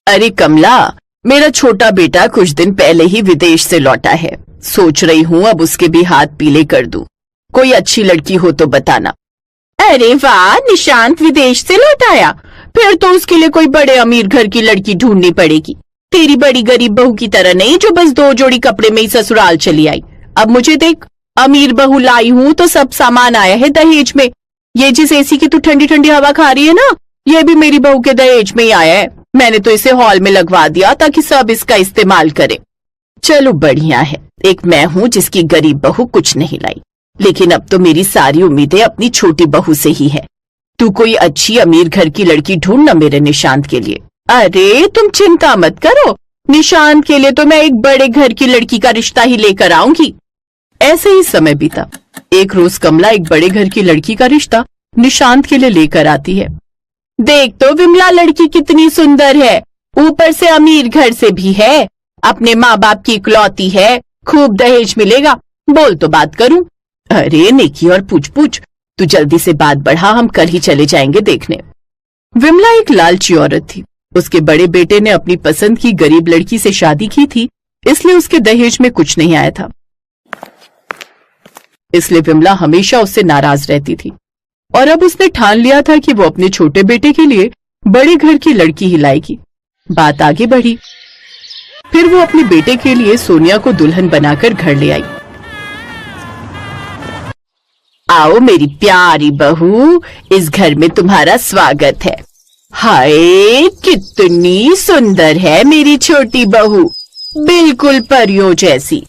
अरे कमला, मेरा छोटा बेटा कुछ दिन पहले ही विदेश से लौटा है। सोच रही हूँ अब उसके भी हाथ पीले कर दूं। कोई अच्छी लड़की हो तो बताना। अरे वाह, निशांत विदेश से लौट आया। फिर तो उसके लिए कोई बड़े अमीर घर की लड़की ढूंढनी पड़ेगी। तेरी बड़ी गरीब बहू की तरह नहीं जो बस 2 जोड़ी कपड़े में ही ससुराल चली आई। अब मुझे देख, अमीर बहू लाई हूँ तो सब सामान आया है दहेज में। ये जिस एसी की तू ठंडी ठंडी हवा खा रही है ना, ये भी मेरी बहू के दहेज में ही आया है। मैंने तो इसे हॉल में लगवा दिया ताकि सब इसका इस्तेमाल करे। चलो बढ़िया है, एक मैं हूँ जिसकी गरीब बहू कुछ नहीं लाई। लेकिन अब तो मेरी सारी उम्मीदें अपनी छोटी बहू से ही है। तू कोई अच्छी अमीर घर की लड़की ढूंढना मेरे निशांत के लिए। अरे तुम चिंता मत करो, निशांत के लिए तो मैं एक बड़े घर की लड़की का रिश्ता ही लेकर आऊंगी। ऐसे ही समय बीता। एक रोज कमला एक बड़े घर की लड़की का रिश्ता निशांत के लिए लेकर आती है। देख तो विमला, लड़की कितनी सुंदर है, ऊपर से अमीर घर से भी है, अपने माँ बाप की इकलौती है, खूब दहेज मिलेगा। बोल तो बात करूं। अरे नेकी और पूछ पूछ, तू जल्दी से बात बढ़ा, हम कल ही चले जाएंगे देखने। विमला एक लालची औरत थी। उसके बड़े बेटे ने अपनी पसंद की गरीब लड़की से शादी की थी, इसलिए उसके दहेज में कुछ नहीं आया था। इसलिए विमला हमेशा उससे नाराज रहती थी और अब उसने ठान लिया था कि वो अपने छोटे बेटे के लिए बड़े घर की लड़की ही लाएगी। बात आगे बढ़ी। फिर वो अपने बेटे के लिए सोनिया को दुल्हन बनाकर घर ले आई। आओ मेरी प्यारी बहू, इस घर में तुम्हारा स्वागत है। हाय कितनी सुंदर है मेरी छोटी बहू, बिल्कुल परियों जैसी।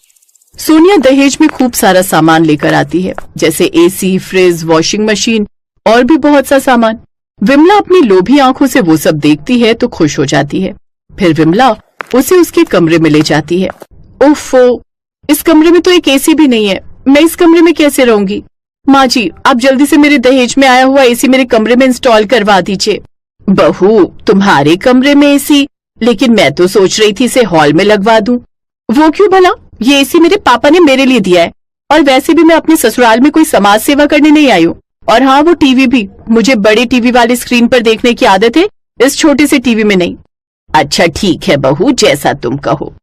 सोनिया दहेज में खूब सारा सामान लेकर आती है, जैसे एसी, फ्रिज, वॉशिंग मशीन और भी बहुत सा सामान। विमला अपनी लोभी आंखों से वो सब देखती है तो खुश हो जाती है। फिर विमला उसे उसके कमरे में ले जाती है। ओफो, इस कमरे में तो एक एसी भी नहीं है, मैं इस कमरे में कैसे रहूंगी? माँ जी, आप जल्दी से मेरे दहेज में आया हुआ एसी मेरे कमरे में इंस्टॉल करवा दीजिए। बहू, तुम्हारे कमरे में एसी? लेकिन मैं तो सोच रही थी इसे हॉल में लगवा दूं। वो क्यों भला? ये एसी मेरे पापा ने मेरे लिए दिया है, और वैसे भी मैं अपने ससुराल में कोई समाज सेवा करने नहीं आई हूँ। और हाँ, वो टीवी भी मुझे बड़े टीवी वाले स्क्रीन पर देखने की आदत है, इस छोटे से टीवी में नहीं। अच्छा ठीक है बहू, जैसा तुम कहो।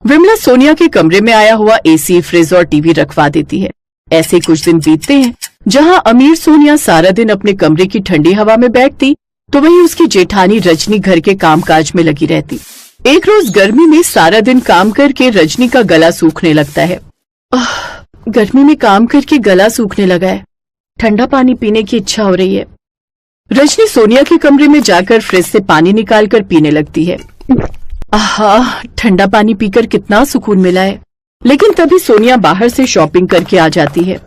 विमला सोनिया के कमरे में आया हुआ एसी, फ्रिज और टीवी रखवा देती है। ऐसे कुछ दिन बीतते हैं। जहाँ अमीर सोनिया सारा दिन अपने कमरे की ठंडी हवा में बैठती, तो वहीं उसकी जेठानी रजनी घर के कामकाज में लगी रहती। एक रोज गर्मी में सारा दिन काम करके रजनी का गला सूखने लगता है। गर्मी में काम करके गला सूखने लगा है, ठंडा पानी पीने की इच्छा हो रही है। रजनी सोनिया के कमरे में जाकर फ्रिज से पानी निकालकर पीने लगती है। आहा, ठंडा पानी पीकर कितना सुकून मिला है। लेकिन तभी सोनिया बाहर से शॉपिंग करके आ जाती है।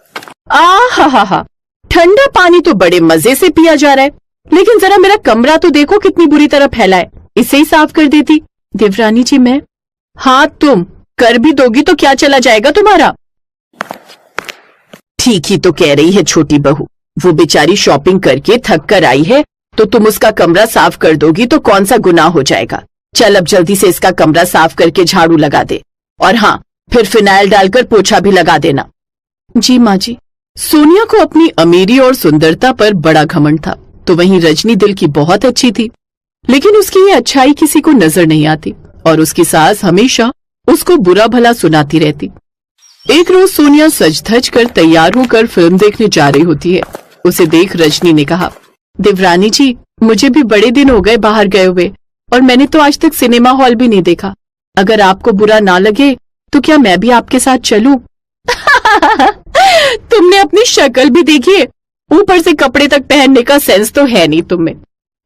आहा, ठंडा पानी तो बड़े मजे से पिया जा रहा है, लेकिन जरा मेरा कमरा तो देखो कितनी बुरी तरह फैला है, इसे ही साफ कर देती। देवरानी जी, मैं? हाँ, तुम कर भी दोगी तो क्या चला जाएगा तुम्हारा? ठीक ही तो कह रही है छोटी बहू, वो बेचारी शॉपिंग करके थक कर आई है, तो तुम उसका कमरा साफ कर दोगी तो कौन सा गुनाह हो जाएगा। चल अब जल्दी से इसका कमरा साफ करके झाड़ू लगा दे, और हाँ, फिर फिनाइल डालकर पोछा भी लगा देना। जी माँ जी। सोनिया को अपनी अमीरी और सुंदरता पर बड़ा घमंड था, तो वहीं रजनी दिल की बहुत अच्छी थी, लेकिन उसकी ये अच्छाई किसी को नजर नहीं आती और उसकी सास हमेशा उसको बुरा भला सुनाती रहती। एक रोज सोनिया सज धज कर तैयार होकर फिल्म देखने जा रही होती है। उसे देख रजनी ने कहा, देवरानी जी, मुझे भी बड़े दिन हो गए बाहर गए हुए, और मैंने तो आज तक सिनेमा हॉल भी नहीं देखा। अगर आपको बुरा ना लगे तो क्या मैं भी आपके साथ चलूं? तुमने अपनी शक्ल भी देखी है, ऊपर से कपड़े तक पहनने का सेंस तो है नहीं तुम्हें।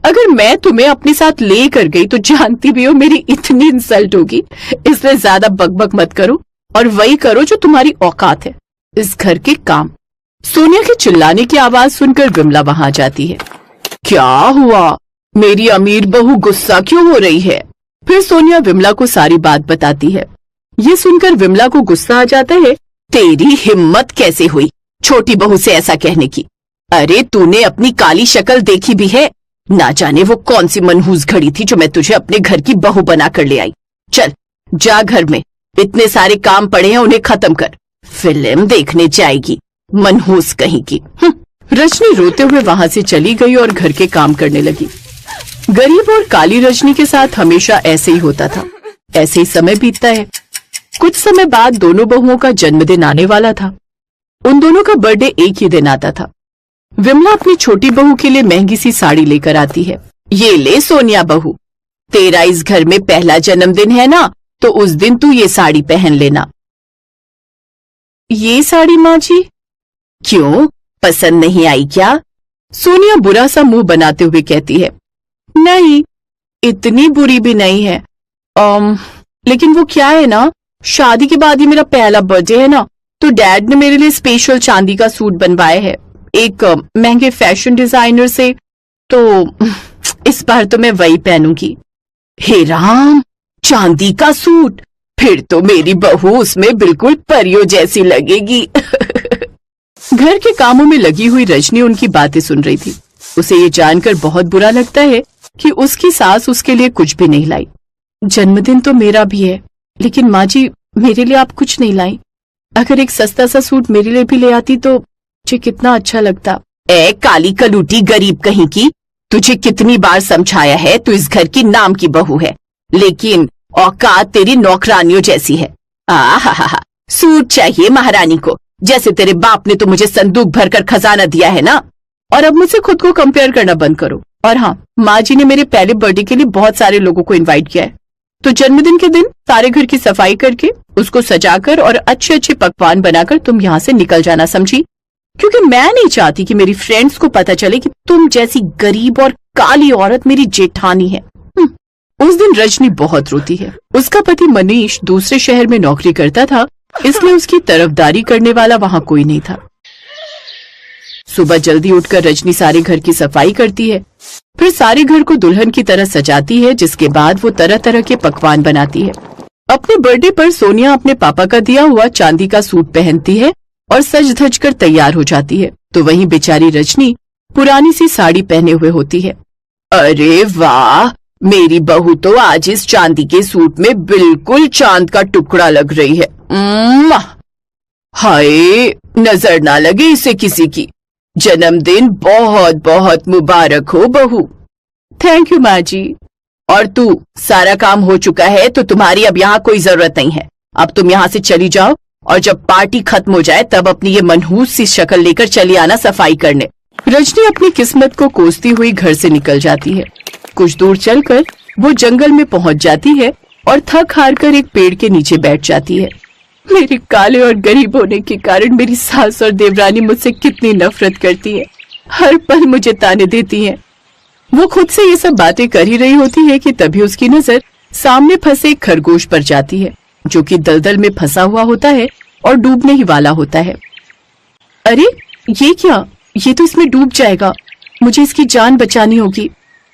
अगर मैं तुम्हें अपने साथ ले कर गई तो जानती भी हो मेरी इतनी इंसल्ट होगी, इसलिए ज्यादा बकबक मत करो और वही करो जो तुम्हारी औकात है, इस घर के काम। सोनिया के चिल्लाने की आवाज सुनकर विमला वहां जाती है। क्या हुआ? मेरी अमीर बहू गुस्सा क्यों हो रही है? फिर सोनिया विमला को सारी बात बताती है। ये सुनकर विमला को गुस्सा आ जाता है। तेरी हिम्मत कैसे हुई छोटी बहू से ऐसा कहने की? अरे तूने अपनी काली शक्ल देखी भी है? ना जाने वो कौन सी मनहूस घड़ी थी जो मैं तुझे अपने घर की बहू बना कर ले आई। चल जा, घर में इतने सारे काम पड़े हैं, उन्हें खत्म कर। फिल्म देखने जाएगी, मनहूस कहीं की। रजनी रोते हुए वहां से चली गई और घर के काम करने लगी। गरीब और काली रजनी के साथ हमेशा ऐसे ही होता था। ऐसे ही समय बीतता है। कुछ समय बाद दोनों बहुओं का जन्मदिन आने वाला था। उन दोनों का बर्थडे एक ही दिन आता था। विमला अपनी छोटी बहू के लिए महंगी सी साड़ी लेकर आती है। ये ले सोनिया बहू, तेरा इस घर में पहला जन्मदिन है ना, तो उस दिन तू ये साड़ी पहन लेना। ये साड़ी माँ जी? क्यों, पसंद नहीं आई क्या? सोनिया बुरा सा मुंह बनाते हुए कहती है। नहीं, इतनी बुरी भी नहीं है। लेकिन वो क्या है ना, शादी के बाद ही मेरा पहला बर्थडे है ना, तो डैड ने मेरे लिए स्पेशल चांदी का सूट बनवाया है एक महंगे फैशन डिजाइनर से, तो इस बार तो मैं वही पहनूंगी। हे राम, चांदी का सूट? फिर तो मेरी बहू उसमें बिल्कुल परियों जैसी लगेगी। घर के कामों में लगी हुई रजनी उनकी बातें सुन रही थी। उसे ये जानकर बहुत बुरा लगता है कि उसकी सास उसके लिए कुछ भी नहीं लाई। जन्मदिन तो मेरा भी है, लेकिन माँ जी मेरे लिए आप कुछ नहीं लाई। अगर एक सस्ता सा सूट मेरे लिए भी ले आती तो मुझे कितना अच्छा लगता। ए काली कलूटी गरीब कहीं की, तुझे कितनी बार समझाया है तू इस घर की नाम की बहू है, लेकिन औकात तेरी नौकरानियों जैसी है। आहा, सूट चाहिए महारानी को, जैसे तेरे बाप ने तो मुझे संदूक भरकर खजाना दिया है ना। और अब मुझसे खुद को कंपेयर करना बंद करो। और हाँ, माँ जी ने मेरे पहले बर्थडे के लिए बहुत सारे लोगों को इनवाइट किया है, तो जन्मदिन के दिन सारे घर की सफाई करके उसको सजाकर और अच्छे अच्छे पकवान बनाकर तुम यहाँ से निकल जाना, समझी? क्योंकि मैं नहीं चाहती कि मेरी फ्रेंड्स को पता चले कि तुम जैसी गरीब और काली औरत मेरी जेठानी है। उस दिन रजनी बहुत रोती है। उसका पति मनीष दूसरे शहर में नौकरी करता था, इसलिए उसकी तरफदारी करने वाला वहाँ कोई नहीं था। सुबह जल्दी उठकर रजनी सारे घर की सफाई करती है, फिर सारे घर को दुल्हन की तरह सजाती है, जिसके बाद वो तरह तरह के पकवान बनाती है। अपने बर्थडे पर सोनिया अपने पापा का दिया हुआ चांदी का सूट पहनती है और सज धज कर तैयार हो जाती है, तो वहीं बेचारी रजनी पुरानी सी साड़ी पहने हुए होती है। अरे वाह, मेरी बहू तो आज इस चांदी के सूट में बिल्कुल चांद का टुकड़ा लग रही है। हाय, नजर ना लगे इसे किसी की। जन्मदिन बहुत बहुत मुबारक हो बहू। थैंक यू माँ जी। और तू, सारा काम हो चुका है तो तुम्हारी अब यहाँ कोई जरूरत नहीं है। अब तुम यहाँ से चली जाओ और जब पार्टी खत्म हो जाए तब अपनी ये मनहूस सी शक्ल लेकर चली आना सफाई करने। रजनी अपनी किस्मत को कोसती हुई घर से निकल जाती है। कुछ दूर चलकर वो जंगल में पहुंच जाती है और थक हार कर एक पेड़ के नीचे बैठ जाती है। मेरे काले और गरीब होने के कारण मेरी सास और देवरानी मुझसे कितनी नफरत करती है। हर पल मुझे ताने देती हैं। वो खुद से ये सब बातें कर ही रही होती है कि तभी उसकी नजर सामने फंसे एक खरगोश पर जाती है, जो कि दलदल में फंसा हुआ होता है और डूबने ही वाला होता है। अरे ये क्या, ये तो इसमें डूब जाएगा, मुझे इसकी जान बचानी होगी।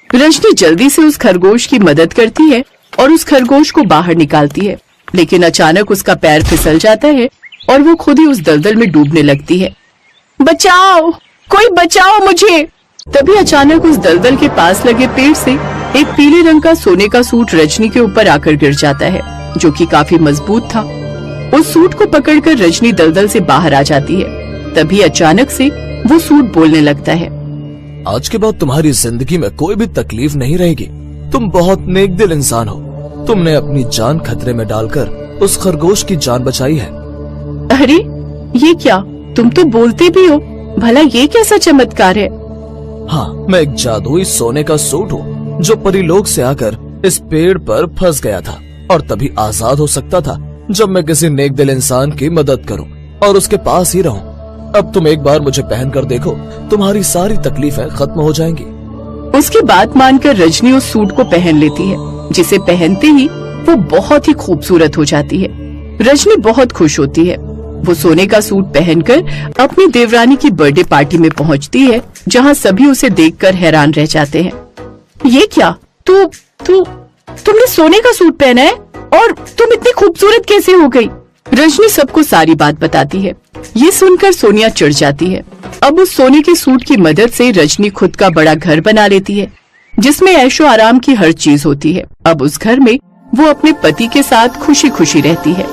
रजनी जल्दी से उस खरगोश की मदद करती है और उस खरगोश को बाहर निकालती है, लेकिन अचानक उसका पैर फिसल जाता है और वो खुद ही उस दलदल में डूबने लगती है। बचाओ, कोई बचाओ मुझे। तभी अचानक उस दलदल के पास लगे पेड़ से एक पीले रंग का सोने का सूट रजनी के ऊपर आकर गिर जाता है, जो कि काफी मजबूत था। उस सूट को पकड़कर रजनी दलदल से बाहर आ जाती है। तभी अचानक से वो सूट बोलने लगता है। आज के बाद तुम्हारी जिंदगी में कोई भी तकलीफ नहीं रहेगी। तुम बहुत नेक दिल इंसान हो। तुमने अपनी जान खतरे में डालकर उस खरगोश की जान बचाई है। अरे ये क्या, तुम तो बोलते भी हो, भला ये कैसा चमत्कार है? हाँ, मैं एक जादुई सोने का सूट हूँ जो परिलोक से आकर इस पेड़ पर फंस गया था और तभी आजाद हो सकता था जब मैं किसी नेक दिल इंसान की मदद करूँ और उसके पास ही रहूँ। अब तुम एक बार मुझे पहन कर देखो, तुम्हारी सारी तकलीफें खत्म हो जाएंगी। उसकी बात मानकर रजनी उस सूट को पहन लेती है, जिसे पहनते ही वो बहुत ही खूबसूरत हो जाती है। रजनी बहुत खुश होती है। वो सोने का सूट पहनकर अपनी देवरानी की बर्थडे पार्टी में पहुंचती है, जहां सभी उसे देखकर हैरान रह जाते हैं। ये क्या, तुमने सोने का सूट पहना है और तुम इतनी खूबसूरत कैसे हो गई? रजनी सबको सारी बात बताती है। ये सुनकर सोनिया चिढ़ जाती है। अब उस सोने के सूट की मदद से रजनी खुद का बड़ा घर बना लेती है, जिसमें ऐशो आराम की हर चीज होती है। अब उस घर में वो अपने पति के साथ खुशी खुशी रहती है।